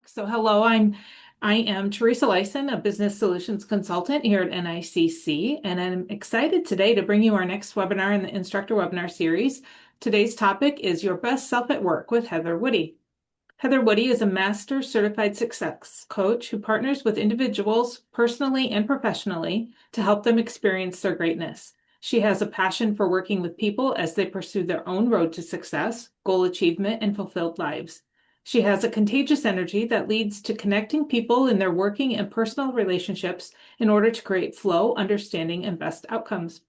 Hello, I am Teresa Lyson, a business solutions consultant here at NICC, and I'm excited today to bring you our next webinar in the instructor webinar series. Today's topic is Your Best Self at Work with Heather Woody. Heather Woody is a master certified success coach who partners with individuals personally and professionally to help them experience their greatness. She has a passion for working with people as they pursue their own road to success, goal achievement, and fulfilled lives. She has a contagious energy that leads to connecting people in their working and personal relationships in order to create flow, understanding, and best outcomes.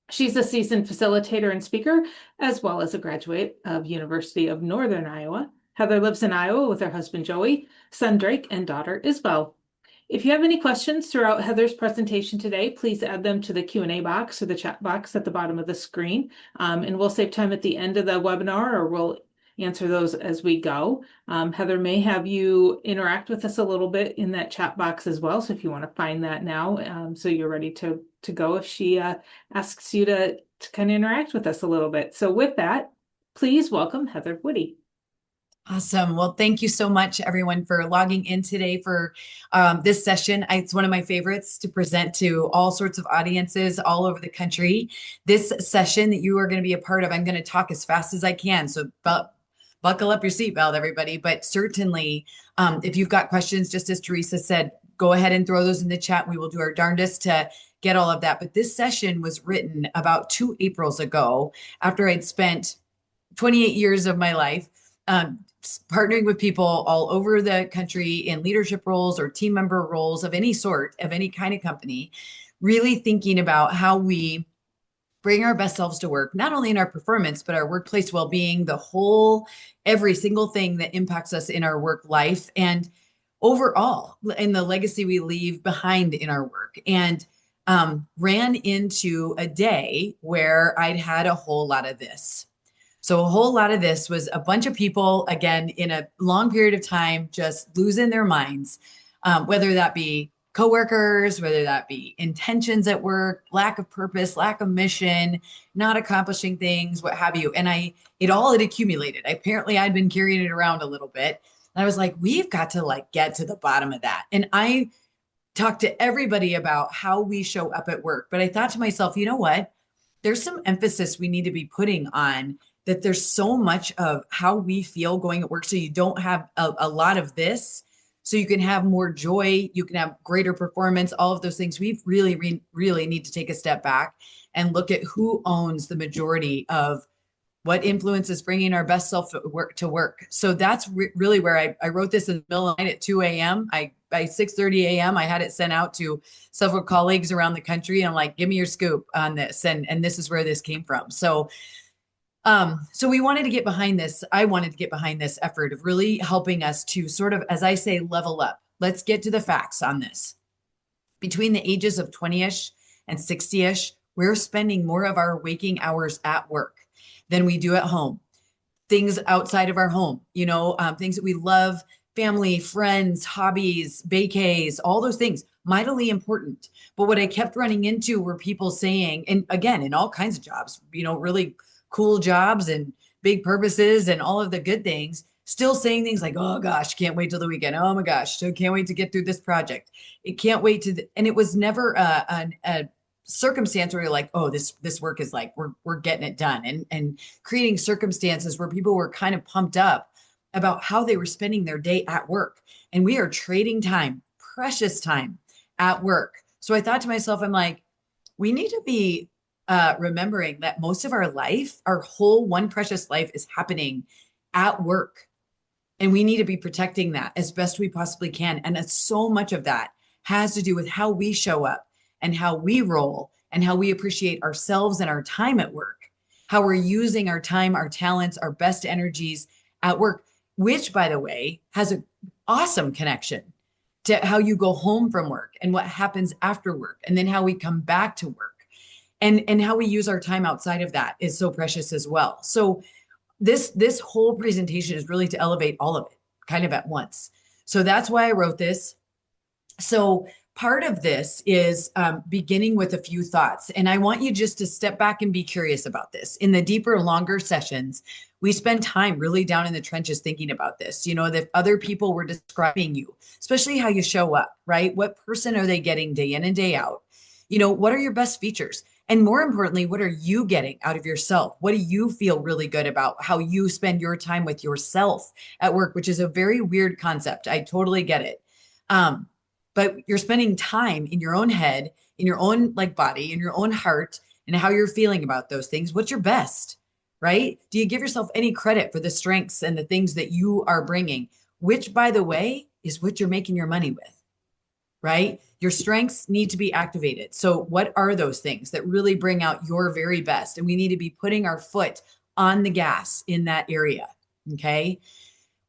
She's a seasoned facilitator and speaker, as well as a graduate of University of Northern Iowa. Heather lives in Iowa with her husband Joey, son Drake, and daughter Isabel. If you have any questions throughout Heather's presentation today, please add them to the Q&A box or the chat box at the bottom of the screen. And we'll save time at the end of the webinar, or we'll answer those as we go. Heather may have you interact with us a little bit in that chat box as well. So if you want to find that now, so you're ready to go if she asks you to kind of interact with us a little bit. So with that, please welcome Heather Woody. Awesome. Well, thank you so much, everyone, for logging in today for this session. It's one of my favorites to present to all sorts of audiences all over the country. This session that you are going to be a part of, I'm going to talk as fast as I can. So buckle up your seatbelt, everybody. But certainly, if you've got questions, just as Teresa said, go ahead and throw those in the chat. We will do our darndest to get all of that. But this session was written about 2 Aprils ago after I'd spent 28 years of my life partnering with people all over the country in leadership roles or team member roles of any sort, of any kind of company, really thinking about how we bring our best selves to work, not only in our performance, but our workplace well-being, every single thing that impacts us in our work life and overall in the legacy we leave behind in our work. And ran into a day where I'd had a whole lot of this. So a whole lot of this was a bunch of people, again, in a long period of time, just losing their minds, whether that be coworkers, whether that be intentions at work, lack of purpose, lack of mission, not accomplishing things, what have you. And it all had accumulated. Apparently I'd been carrying it around a little bit. And I was like, we've got to get to the bottom of that. And I talked to everybody about how we show up at work. But I thought to myself, you know what? There's some emphasis we need to be putting on that there's so much of how we feel going at work. So you don't have a lot of this. So you can have more joy, you can have greater performance, all of those things. We really need to take a step back and look at who owns the majority of what influence is bringing our best self to work. So that's really where I wrote this in the middle of the night at 2 a.m. By 6:30 a.m. I had it sent out to several colleagues around the country. And I'm like, give me your scoop on this. And this is where this came from. So we wanted to get behind this. I wanted to get behind this effort of really helping us to sort of, as I say, level up. Let's get to the facts on this. Between the ages of 20-ish and 60-ish, we're spending more of our waking hours at work than we do at home. Things outside of our home, things that we love, family, friends, hobbies, vacays, all those things, mightily important. But what I kept running into were people saying, and again, in all kinds of jobs, really cool jobs and big purposes and all of the good things, still saying things like, oh gosh, can't wait till the weekend. Oh my gosh, so can't wait to get through this project. It can't wait and it was never a circumstance where you're like, oh, this work is like, we're getting it done, and creating circumstances where people were kind of pumped up about how they were spending their day at work. And we are trading time, precious time at work. So I thought to myself, I'm like, we need to be remembering that most of our life, our whole one precious life, is happening at work. And we need to be protecting that as best we possibly can. And so much of that has to do with how we show up and how we roll and how we appreciate ourselves and our time at work, how we're using our time, our talents, our best energies at work, which, by the way, has an awesome connection to how you go home from work and what happens after work, and then how we come back to work. And how we use our time outside of that is so precious as well. So this whole presentation is really to elevate all of it kind of at once. So that's why I wrote this. So part of this is beginning with a few thoughts. And I want you just to step back and be curious about this. In the deeper, longer sessions, we spend time really down in the trenches thinking about this. You know, that other people were describing you, especially how you show up, right? What person are they getting day in and day out? You know, what are your best features? And more importantly, what are you getting out of yourself? What do you feel really good about how you spend your time with yourself at work, which is a very weird concept. I totally get it. Um, but you're spending time in your own head, in your own like body, in your own heart, and how you're feeling about those things. What's your best, right? Do you give yourself any credit for the strengths and the things that you are bringing, which, by the way, is what you're making your money with, right? Your strengths need to be activated. So, what are those things that really bring out your very best? And we need to be putting our foot on the gas in that area. Okay.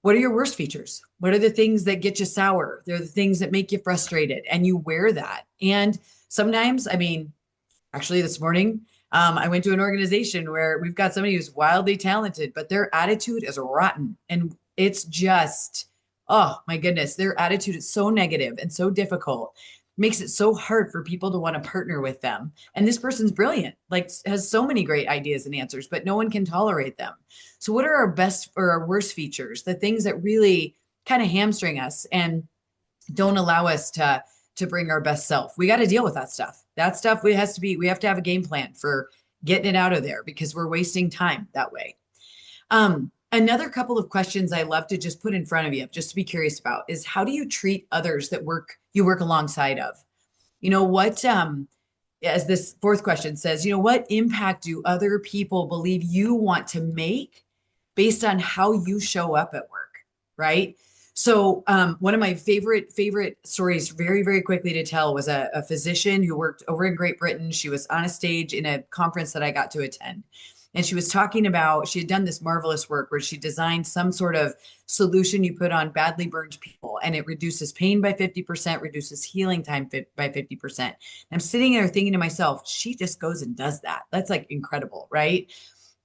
What are your worst features? What are the things that get you sour? They're the things that make you frustrated, and you wear that. And sometimes, I mean, actually, this morning, I went to an organization where we've got somebody who's wildly talented, but their attitude is rotten. And it's just, oh my goodness, their attitude is so negative and so difficult, makes it so hard for people to want to partner with them. And this person's brilliant, like has so many great ideas and answers, but no one can tolerate them. So, what are our best or our worst features? The things that really kind of hamstring us and don't allow us to bring our best self. We got to deal with that stuff. That stuff we have to have a game plan for getting it out of there because we're wasting time that way. Another couple of questions I love to just put in front of you, just to be curious about, is how do you treat others that you work alongside of? You know what? As this fourth question says, you know, what impact do other people believe you want to make based on how you show up at work, right? So one of my favorite stories, very, very quickly to tell, was a physician who worked over in Great Britain. She was on a stage in a conference that I got to attend. And she was talking about, she had done this marvelous work where she designed some sort of solution you put on badly burned people, and it reduces pain by 50%, reduces healing time by 50%. And I'm sitting there thinking to myself, she just goes and does that. That's like incredible, right?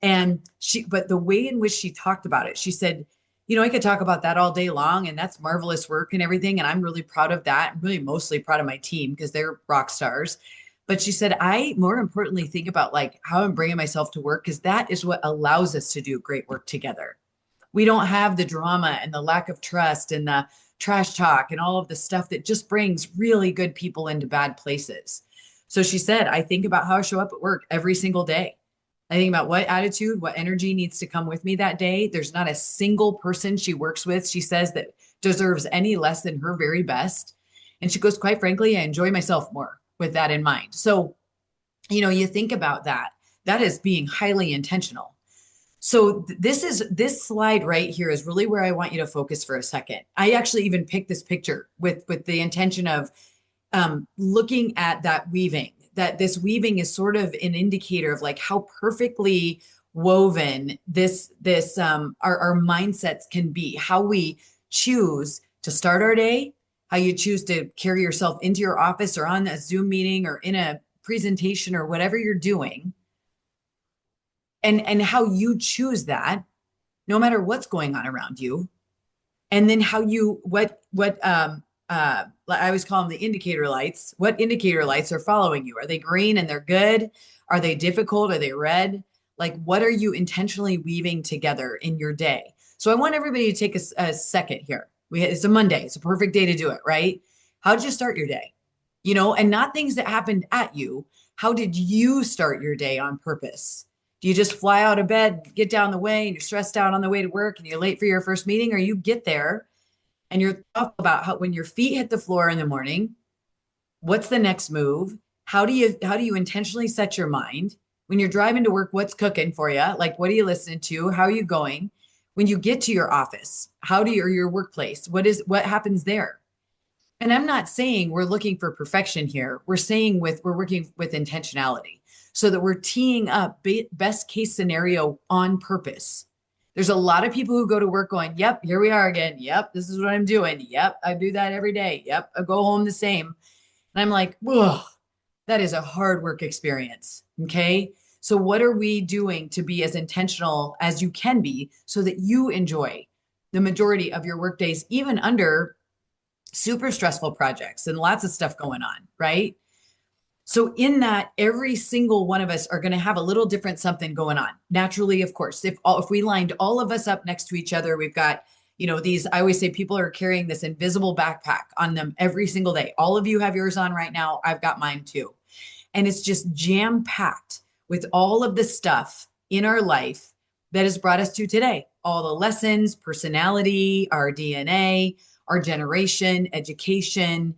But the way in which she talked about it, she said, you know, I could talk about that all day long, and that's marvelous work and everything. And I'm really proud of that. I'm really mostly proud of my team because they're rock stars. But she said, I more importantly think about like how I'm bringing myself to work because that is what allows us to do great work together. We don't have the drama and the lack of trust and the trash talk and all of the stuff that just brings really good people into bad places. So she said, I think about how I show up at work every single day. I think about what attitude, what energy needs to come with me that day. There's not a single person she works with, she says, that deserves any less than her very best. And she goes, quite frankly, I enjoy myself more with that in mind. So, you know, you think about that. That is being highly intentional. So this slide right here is really where I want you to focus for a second. I actually even picked this picture with the intention of looking at that weaving, that this weaving is sort of an indicator of like how perfectly woven our mindsets can be, how we choose to start our day, how you choose to carry yourself into your office or on a Zoom meeting or in a presentation or whatever you're doing, and how you choose that no matter what's going on around you. And then how you I always call them the indicator lights. What indicator lights are following you? Are they green and they're good? Are they difficult? Are they red? Like, what are you intentionally weaving together in your day? So I want everybody to take a second here. It's a Monday. It's a perfect day to do it, right? How did you start your day? You know, and not things that happened at you. How did you start your day on purpose? Do you just fly out of bed, get down the way, and you're stressed out on the way to work and you're late for your first meeting, or you get there and you're thoughtful about how when your feet hit the floor in the morning, what's the next move? How do you intentionally set your mind? When you're driving to work, what's cooking for you? Like, what are you listening to? How are you going? When you get to your office, or your workplace, what happens there? And I'm not saying we're looking for perfection here. We're saying we're working with intentionality so that we're teeing up best case scenario on purpose. There's a lot of people who go to work going, yep, here we are again. Yep, this is what I'm doing. Yep, I do that every day. Yep, I go home the same. And I'm like, whoa, that is a hard work experience. Okay. So what are we doing to be as intentional as you can be so that you enjoy the majority of your work days, even under super stressful projects and lots of stuff going on, right? So in that, every single one of us are going to have a little different something going on. Naturally, of course, if we lined all of us up next to each other, we've got, these, I always say people are carrying this invisible backpack on them every single day. All of you have yours on right now. I've got mine too. And it's just jam packed with all of the stuff in our life that has brought us to today. All the lessons, personality, our DNA, our generation, education,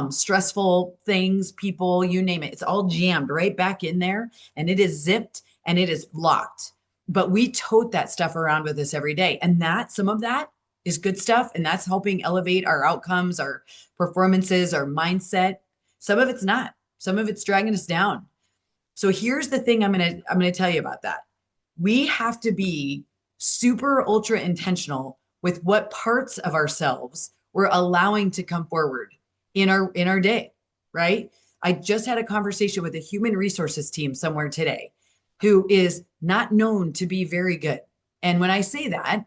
stressful things, people, you name it. It's all jammed right back in there and it is zipped and it is locked. But we tote that stuff around with us every day. And some of that is good stuff. And that's helping elevate our outcomes, our performances, our mindset. Some of it's not. Some of it's dragging us down. So here's the thing I'm going to tell you about that. We have to be super ultra intentional with what parts of ourselves we're allowing to come forward in our day, right? I just had a conversation with a human resources team somewhere today who is not known to be very good. And when I say that,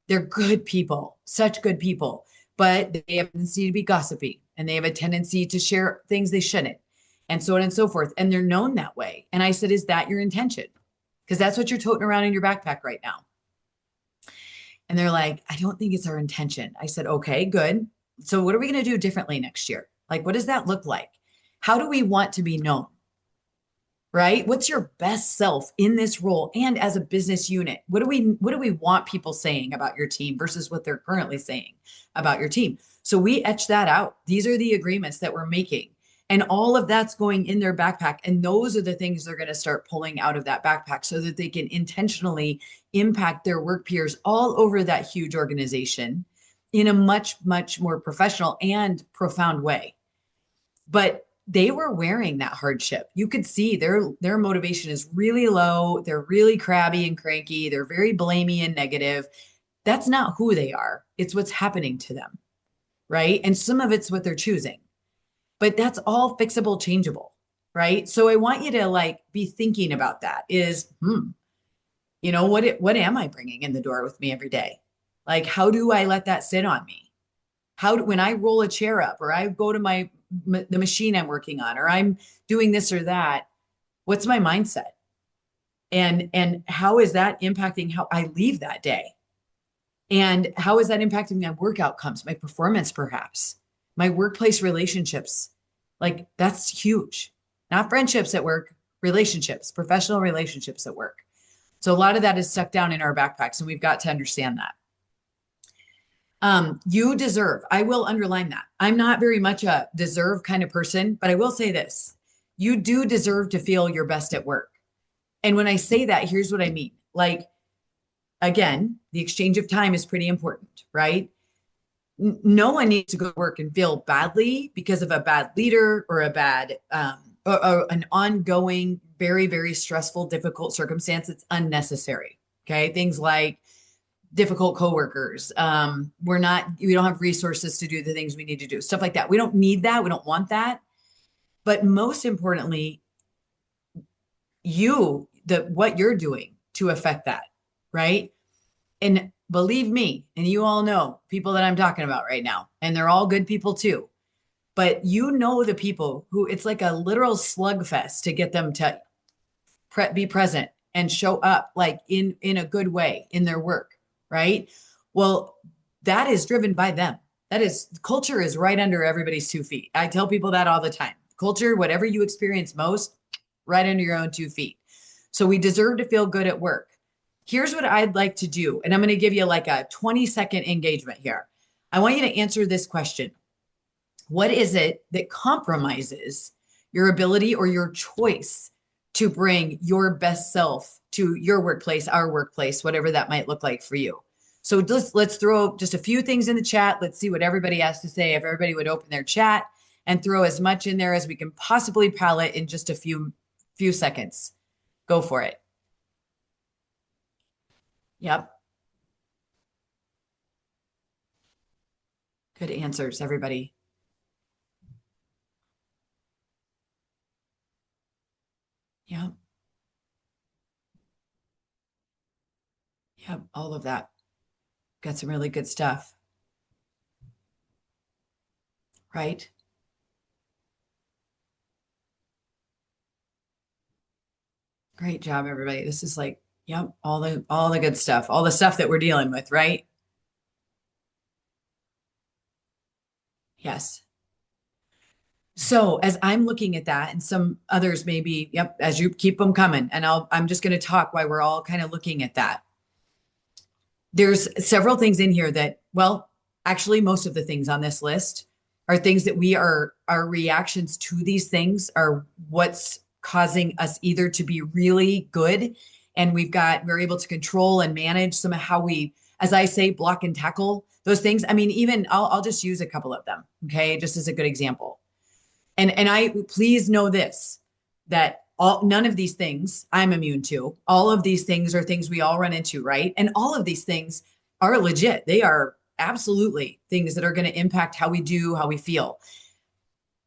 they're good people, such good people, but they have a tendency to be gossipy and they have a tendency to share things they shouldn't, and so on and so forth. And they're known that way. And I said, is that your intention? Because that's what you're toting around in your backpack right now. And they're like, I don't think it's our intention. I said, okay, good. So what are we going to do differently next year? Like, what does that look like? How do we want to be known? Right? What's your best self in this role and as a business unit? What do we want people saying about your team versus what they're currently saying about your team? So we etch that out. These are the agreements that we're making. And all of that's going in their backpack. And those are the things they're going to start pulling out of that backpack so that they can intentionally impact their work peers all over that huge organization in a much, much more professional and profound way. But they were wearing that hardship. You could see their motivation is really low. They're really crabby and cranky. They're very blamey and negative. That's not who they are. It's what's happening to them, right? And some of it's what they're choosing. But that's all fixable, changeable, right? So I want you to like be thinking about that is, what am I bringing in the door with me every day? Like, how do I let that sit on me? When I roll a chair up or I go to the machine I'm working on, or I'm doing this or that, what's my mindset? And how is that impacting how I leave that day? And how is that impacting my work outcomes, my performance, perhaps, my workplace relationships? Like that's huge. Not friendships at work, relationships, professional relationships at work. So a lot of that is stuck down in our backpacks, and we've got to understand that. You deserve, I will underline that. I'm not very much a deserve kind of person, but I will say this. You do deserve to feel your best at work. And when I say that, here's what I mean. Like, again, the exchange of time is pretty important, right? No one needs to go to work and feel badly because of a bad leader or a bad, or an ongoing, very, very stressful, difficult circumstance. It's unnecessary. Okay. Things like, difficult coworkers. We don't have resources to do the things we need to do, stuff like that. We don't need that. We don't want that. But most importantly, what you're doing to affect that, right? And believe me, and you all know people that I'm talking about right now, and they're all good people too. But the people who it's like a literal slugfest to get them to be present and show up like in a good way in their work, right? Well, that is driven by them. That is culture is right under everybody's 2 feet. I tell people that all the time. Culture, whatever you experience most, right under your own 2 feet. So we deserve to feel good at work. Here's what I'd like to do. And I'm going to give you like a 20-second engagement here. I want you to answer this question. What is it that compromises your ability or your choice to bring your best self to your workplace, our workplace, whatever that might look like for you? So let's throw just a few things in the chat. Let's see what everybody has to say. If everybody would open their chat and throw as much in there as we can possibly palette in just a few seconds. Go for it. Yep. Good answers, everybody. Yep. Yep. All of that. Got some really good stuff. Right. Great job, everybody. This is like, yep, all the good stuff, all the stuff that we're dealing with, right? Yes. So as I'm looking at that, and some others maybe, yep, as you keep them coming, and I'm just going to talk while we're all kind of looking at that. There's several things in here that, well, actually, most of the things on this list are things that we are, our reactions to these things are what's causing us either to be really good and we're able to control and manage some of how we, as I say, block and tackle those things. I mean, even I'll just use a couple of them, okay, just as a good example. And I please know this, that all none of these things I'm immune to. All of these things are things we all run into, right? And all of these things are legit. They are absolutely things that are going to impact how we do, how we feel.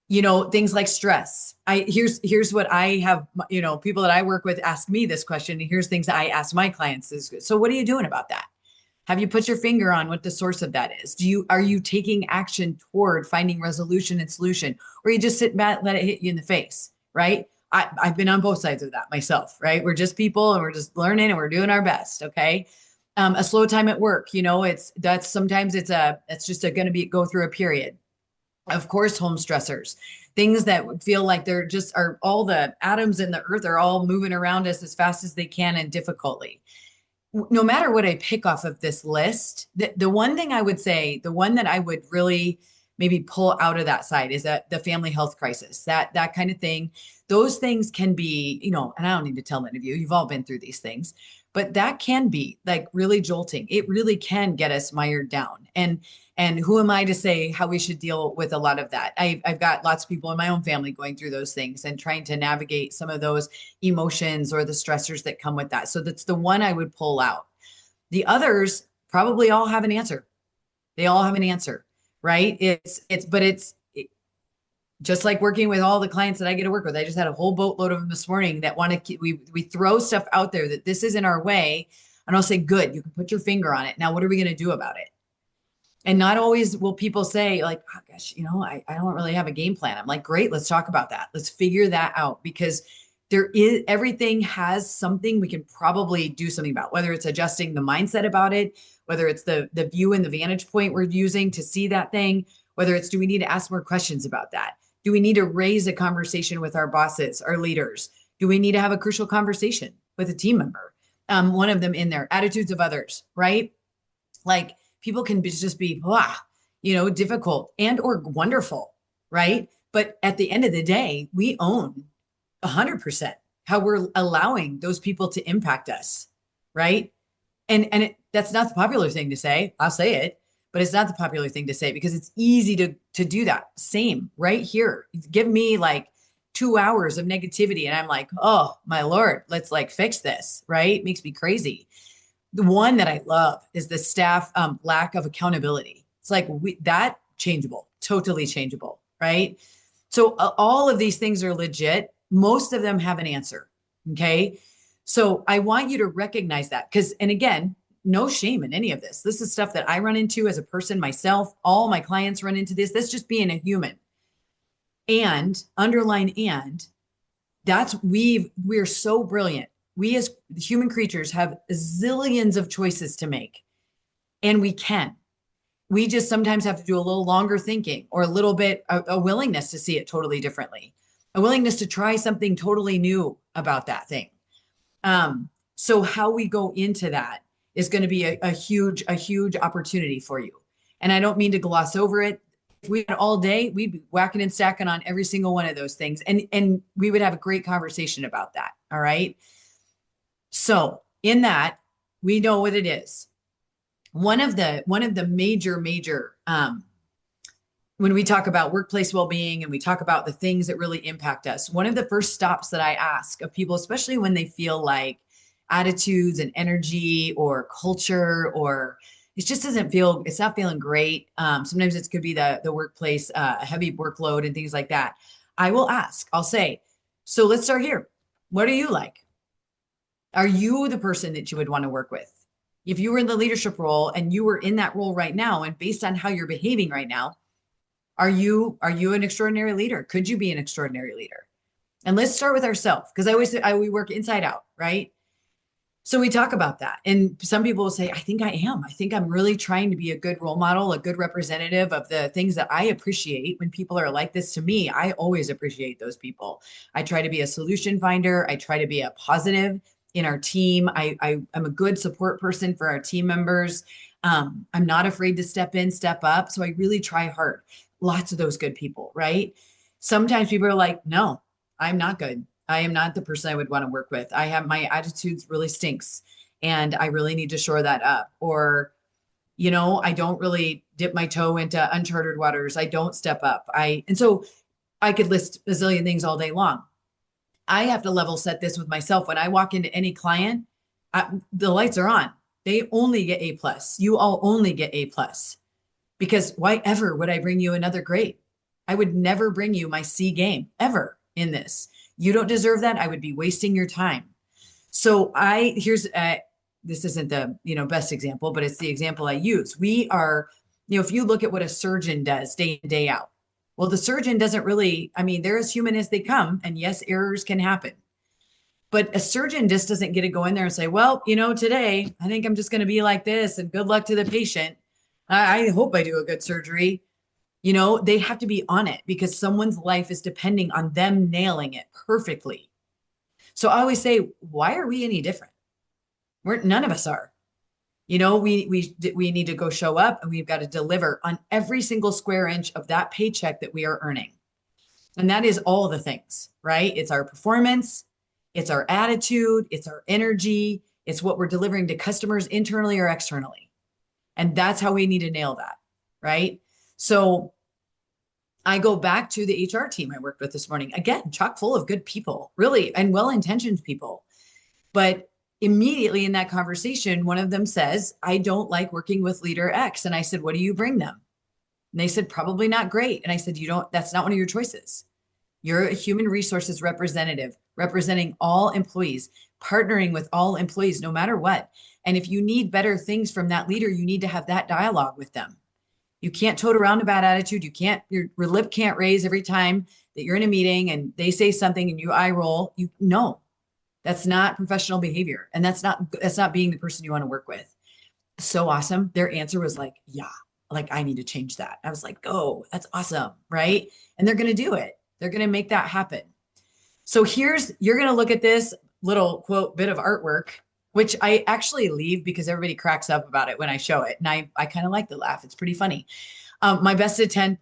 You know, things like stress. Here's what I have, you know, people that I work with ask me this question, and here's things I ask my clients is, so what are you doing about that? Have you put your finger on what the source of that is? Are you taking action toward finding resolution and solution, or you just sit back, let it hit you in the face, right? I've been on both sides of that myself, right? We're just people and we're just learning and we're doing our best. Okay. A slow time at work, you know, it's just going to be go through a period. Of course, home stressors, things that feel like they're just are all the atoms in the earth are all moving around us as fast as they can and difficultly. No matter what I pick off of this list, the one thing I would say, the one that I would really maybe pull out of that side is that the family health crisis, that kind of thing. Those things can be, you know, and I don't need to tell any of you, you've all been through these things, but that can be like really jolting. It really can get us mired down. And who am I to say how we should deal with a lot of that? I've got lots of people in my own family going through those things and trying to navigate some of those emotions or the stressors that come with that. So that's the one I would pull out. The others probably all have an answer. They all have an answer, right? It's just like working with all the clients that I get to work with. I just had a whole boatload of them this morning that want to, we throw stuff out there that this isn't our way. And I'll say, good, you can put your finger on it. Now, what are we going to do about it? And not always will people say like, oh gosh, you know, I don't really have a game plan. I'm like, great, let's talk about that. Let's figure that out because everything has something we can probably do something about, whether it's adjusting the mindset about it, whether it's the view and the vantage point we're using to see that thing, whether it's, do we need to ask more questions about that? Do we need to raise a conversation with our bosses, our leaders? Do we need to have a crucial conversation with a team member? One of them in there, attitudes of others, right? Like people can just be, blah, you know, difficult and or wonderful, right? But at the end of the day, we own 100% how we're allowing those people to impact us, right? That's not the popular thing to say. I'll say it, but it's not the popular thing to say because it's easy to do that. Same right here. Give me like 2 hours of negativity, and I'm like, oh my Lord, let's like fix this, right? Makes me crazy. The one that I love is the staff lack of accountability. It's like that changeable, totally changeable, right? So all of these things are legit. Most of them have an answer. Okay. So I want you to recognize that because, and again, no shame in any of this. This is stuff that I run into as a person myself. All my clients run into this. That's just being a human. And underline and we're so brilliant. We as human creatures have zillions of choices to make, and we just sometimes have to do a little longer thinking or a little bit a willingness to see it totally differently, a willingness to try something totally new about that thing. So how we go into that is going to be a huge opportunity for you. And I don't mean to gloss over it. If we had all day, we'd be whacking and stacking on every single one of those things. And we would have a great conversation about that. All right. So in that, we know what it is. One of the major when we talk about workplace well-being and we talk about the things that really impact us, one of the first stops that I ask of people, especially when they feel like attitudes and energy or culture or it just it's not feeling great. Sometimes it could be the workplace, heavy workload and things like that. I'll say, so let's start here. What are you like? Are you the person that you would want to work with? If you were in the leadership role and you were in that role right now, and based on how you're behaving right now, Are you an extraordinary leader? Could you be an extraordinary leader? And let's start with ourselves, because I always say we work inside out, right? So we talk about that. And some people will say, I think I am. I think I'm really trying to be a good role model, a good representative of the things that I appreciate. When people are like this to me, I always appreciate those people. I try to be a solution finder. I try to be a positive in our team. I'm a good support person for our team members. I'm not afraid to step in, step up. So I really try hard. Lots of those good people, right? Sometimes people are like, no, I'm not good. I am not the person I would want to work with. I have my attitude really stinks and I really need to shore that up. Or, I don't really dip my toe into uncharted waters. I don't step up. And so I could list a zillion things all day long. I have to level set this with myself. When I walk into any client, the lights are on. They only get A plus. You all only get A plus, because why ever would I bring you another grade? I would never bring you my C game ever in this. You don't deserve that. I would be wasting your time. So here's this isn't the best example, but it's the example I use. We are, if you look at what a surgeon does day in, day out, well, the surgeon doesn't really, I mean, they're as human as they come, and yes, errors can happen. But a surgeon just doesn't get to go in there and say, well, today I think I'm just going to be like this and good luck to the patient. I hope I do a good surgery. They have to be on it because someone's life is depending on them nailing it perfectly. So I always say, why are we any different? None of us are. We need to go show up, and we've got to deliver on every single square inch of that paycheck that we are earning. And that is all the things, right? It's our performance, it's our attitude, it's our energy, it's what we're delivering to customers internally or externally. And that's how we need to nail that, right? So I go back to the HR team I worked with this morning. Again, chock full of good people, really, and well-intentioned people. But immediately in that conversation, one of them says, I don't like working with leader X. And I said, what do you bring them? And they said, probably not great. And I said, that's not one of your choices. You're a human resources representative, representing all employees, partnering with all employees, no matter what. And if you need better things from that leader, you need to have that dialogue with them. You can't tote around a bad attitude. Your lip can't raise every time that you're in a meeting and they say something and you eye roll. No, that's not professional behavior. And that's not being the person you want to work with. So awesome. Their answer was like, yeah, like I need to change that. I was like, oh, that's awesome. Right. And they're going to do it. They're going to make that happen. So you're going to look at this little quote bit of artwork, which I actually leave because everybody cracks up about it when I show it. And I kind of like the laugh. It's pretty funny. My best attempt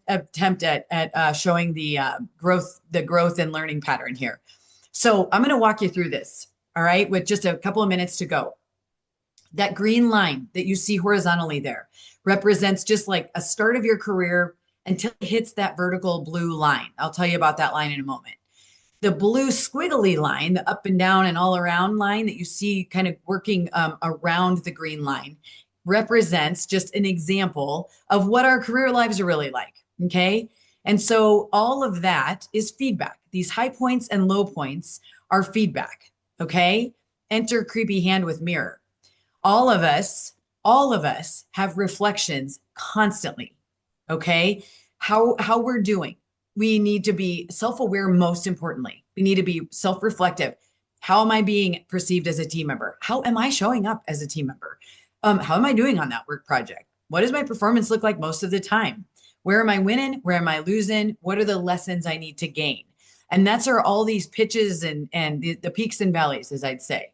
at showing the growth and learning pattern here. So I'm going to walk you through this. All right. With just a couple of minutes to go. That green line that you see horizontally there represents just like a start of your career until it hits that vertical blue line. I'll tell you about that line in a moment. The blue squiggly line, the up and down and all around line that you see kind of working around the green line, represents just an example of what our career lives are really like. Okay. And so all of that is feedback. These high points and low points are feedback. Okay. Enter creepy hand with mirror. All of us have reflections constantly. Okay. How we're doing. We need to be self-aware. Most importantly, we need to be self-reflective. How am I being perceived as a team member? How am I showing up as a team member? How am I doing on that work project? What does my performance look like most of the time? Where am I winning? Where am I losing? What are the lessons I need to gain? And that's all these pitches and the peaks and valleys, as I'd say.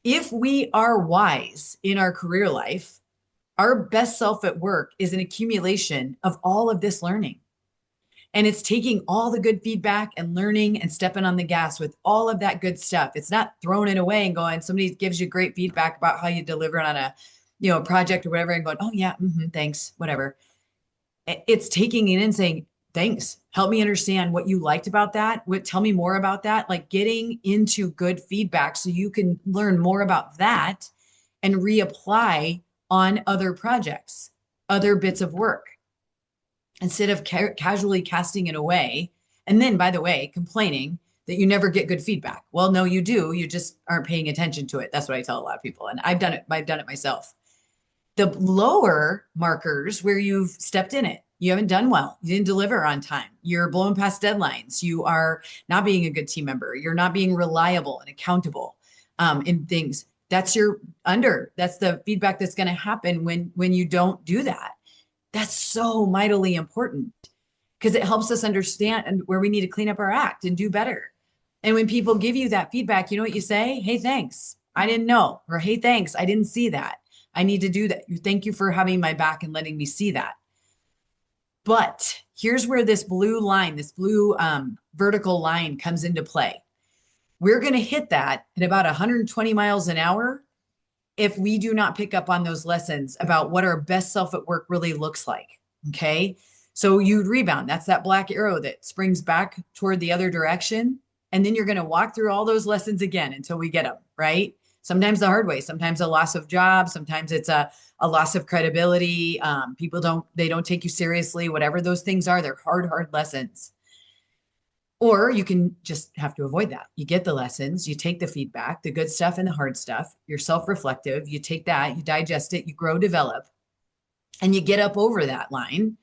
If we are wise in our career life, our best self at work is an accumulation of all of this learning. And it's taking all the good feedback and learning and stepping on the gas with all of that good stuff. It's not throwing it away and going, somebody gives you great feedback about how you deliver on a project or whatever and going, oh yeah, thanks, whatever. It's taking it in and saying, thanks, help me understand what you liked about that. Tell me more about that. Like getting into good feedback so you can learn more about that and reapply on other projects, other bits of work, instead of casually casting it away. And then, by the way, complaining that you never get good feedback. Well, no, you do. You just aren't paying attention to it. That's what I tell a lot of people. And I've done it myself. The lower markers where you've stepped in it, You haven't done well. You didn't deliver on time. You're blowing past deadlines. You are not being a good team member. You're not being reliable and accountable in things. That's your under. That's the feedback that's going to happen when you don't do that. That's so mightily important because it helps us understand and where we need to clean up our act and do better. And when people give you that feedback, you know what you say? Hey, thanks. I didn't know. Or hey, thanks. I didn't see that. I need to do that. Thank you for having my back and letting me see that. But here's where this blue line, this blue vertical line comes into play. We're going to hit that at about 120 miles an hour if we do not pick up on those lessons about what our best self at work really looks like. Okay. So you'd rebound. That's that black arrow that springs back toward the other direction. And then you're going to walk through all those lessons again until we get them, right? Sometimes the hard way, sometimes a loss of job, sometimes it's a loss of credibility. They don't take you seriously, whatever those things are, they're hard lessons. Or you can just have to avoid that. You get the lessons, you take the feedback, the good stuff and the hard stuff. You're self-reflective. You take that, you digest it, you grow, develop, and you get up over that line.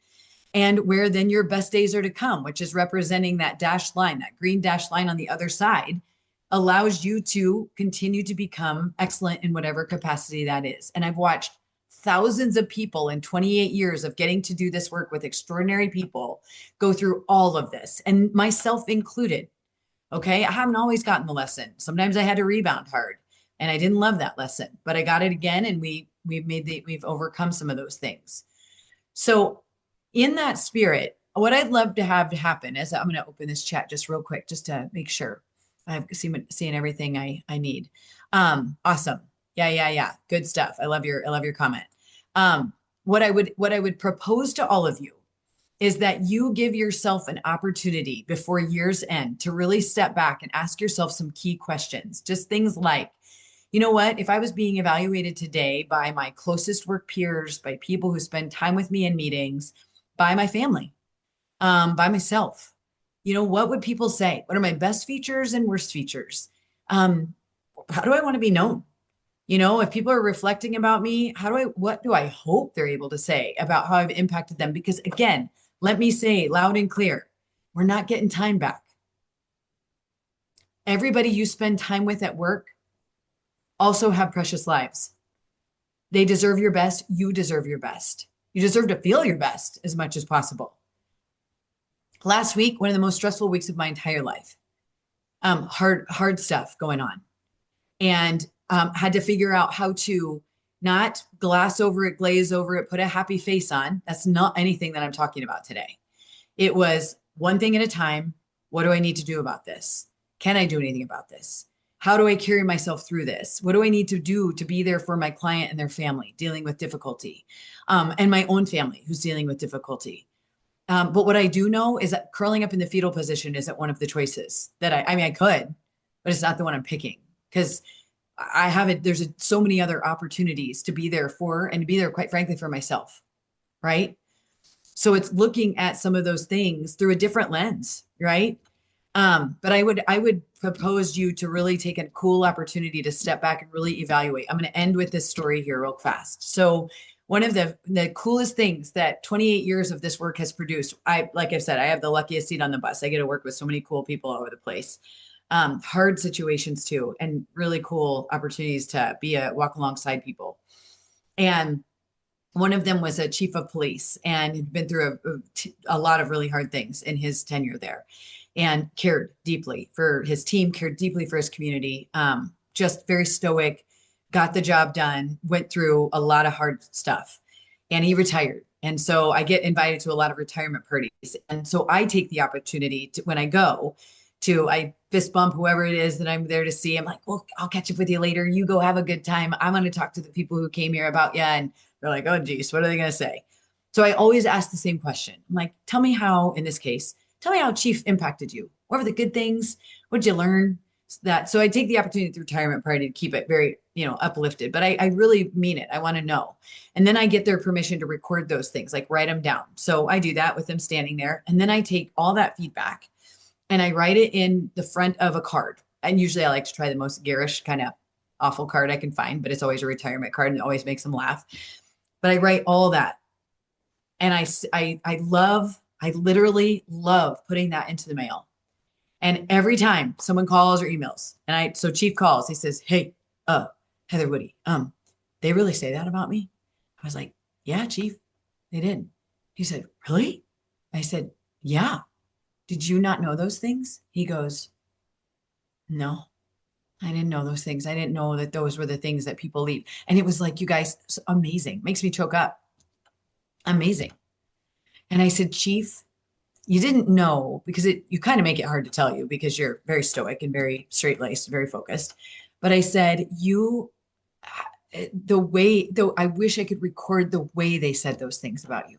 And where then your best days are to come, which is representing that dashed line, that green dashed line on the other side, allows you to continue to become excellent in whatever capacity that is. And I've watched thousands of people in 28 years of getting to do this work with extraordinary people go through all of this, and myself included. Okay. I haven't always gotten the lesson. Sometimes I had to rebound hard and I didn't love that lesson, but I got it again. And we've overcome some of those things. So in that spirit, what I'd love to have happen is I'm going to open this chat just real quick, just to make sure I've seen everything I need. Awesome. Yeah. Good stuff. I love your comment. What I would propose to all of you is that you give yourself an opportunity before year's end to really step back and ask yourself some key questions. Just things like, you know what, if I was being evaluated today by my closest work peers, by people who spend time with me in meetings, by my family, by myself, you know, what would people say? What are my best features and worst features? How do I want to be known? You know, if people are reflecting about me, what do I hope they're able to say about how I've impacted them? Because again, let me say loud and clear, we're not getting time back. Everybody you spend time with at work also have precious lives. They deserve your best. You deserve your best. You deserve to feel your best as much as possible. Last week, one of the most stressful weeks of my entire life. Hard stuff going on. And had to figure out how to not glass over it, glaze over it, put a happy face on. That's not anything that I'm talking about today. It was one thing at a time. What do I need to do about this? Can I do anything about this? How do I carry myself through this? What do I need to do to be there for my client and their family dealing with difficulty, and my own family who's dealing with difficulty? But what I do know is that curling up in the fetal position isn't one of the choices that I could, but it's not the one I'm picking because I have it. There's so many other opportunities to be there for and to be there, quite frankly, for myself. Right. So it's looking at some of those things through a different lens. Right. But I would propose you to really take a cool opportunity to step back and really evaluate. I'm going to end with this story here real fast. So one of the coolest things that 28 years of this work has produced, like I said, I have the luckiest seat on the bus. I get to work with so many cool people all over the place. Hard situations too, and really cool opportunities to walk alongside people. And one of them was a chief of police and had been through a lot of really hard things in his tenure there and cared deeply for his team, cared deeply for his community, just very stoic, got the job done, went through a lot of hard stuff, and he retired. And so I get invited to a lot of retirement parties. And so I take the opportunity to, when I go, I fist bump whoever it is that I'm there to see. I'm like, well, I'll catch up with you later. You go have a good time. I'm going to talk to the people who came here about you. And they're like, oh, geez, what are they going to say? So I always ask the same question. I'm like, tell me how, in this case, tell me how Chief impacted you. What were the good things? What did you learn? So I take the opportunity at the retirement party to keep it very, uplifted, but I really mean it. I want to know. And then I get their permission to record those things, like write them down. So I do that with them standing there. And then I take all that feedback and I write it in the front of a card. And usually I like to try the most garish kind of awful card I can find, but it's always a retirement card and it always makes them laugh. But I write all that. And I literally love putting that into the mail. And every time someone calls or emails, so Chief calls, he says, "Hey, Heather Woody, they really say that about me?" I was like, "Yeah, Chief, they did." He said, "Really?" I said, "Yeah. Did you not know those things?" He goes, "No, I didn't know those things. I didn't know that those were the things that people leave." And it was like, you guys, amazing. Makes me choke up. Amazing. And I said, "Chief, you didn't know because you kind of make it hard to tell you because you're very stoic and very straight laced, very focused." But I said, the way, though, I wish I could record the way they said those things about you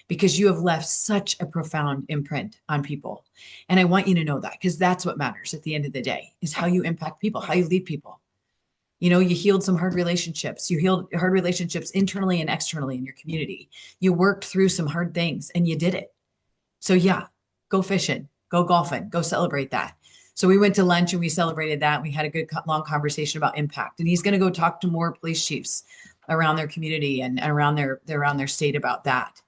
because you have left such a profound imprint on people. And I want you to know that because that's what matters at the end of the day is how you impact people, how you lead people. You know, you healed some hard relationships. You healed hard relationships internally and externally in your community. You worked through some hard things and you did it. So yeah, go fishing, go golfing, go celebrate that. So we went to lunch and we celebrated that. We had a good long conversation about impact. And he's going to go talk to more police chiefs around their community and around their state about that,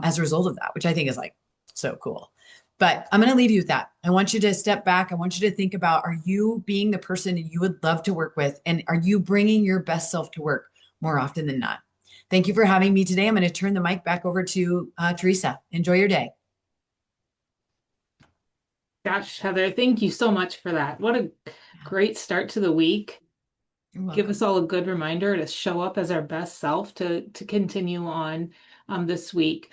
as a result of that, which I think is like so cool. But I'm going to leave you with that. I want you to step back. I want you to think about, are you being the person you would love to work with? And are you bringing your best self to work more often than not? Thank you for having me today. I'm going to turn the mic back over to Teresa. Enjoy your day. Gosh, Heather, thank you so much for that. What a great start to the week. You're Give us welcome. all a good reminder to show up as our best self to continue on this week.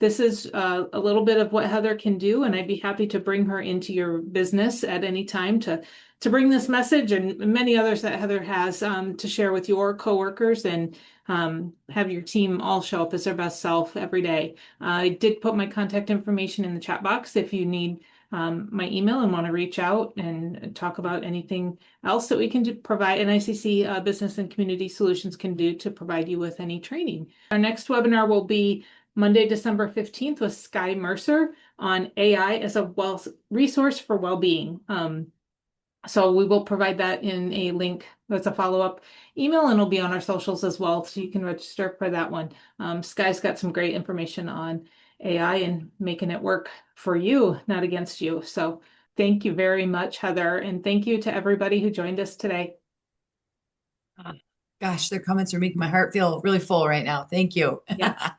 This is a little bit of what Heather can do, and I'd be happy to bring her into your business at any time to bring this message and many others that Heather has to share with your coworkers and have your team all show up as their best self every day. I did put my contact information in the chat box if you need my email and want to reach out and talk about anything else that we can provide, and ICC Business and Community Solutions can do to provide you with any training. Our next webinar will be Monday, December 15th with Sky Mercer on AI as a resource for well-being. So we will provide that in a link that's a follow-up email, and it'll be on our socials as well, so you can register for that one. Sky's got some great information on AI and making it work for you, not against you. So thank you very much, Heather, and thank you to everybody who joined us today. Gosh, their comments are making my heart feel really full right now. Thank you. Yes.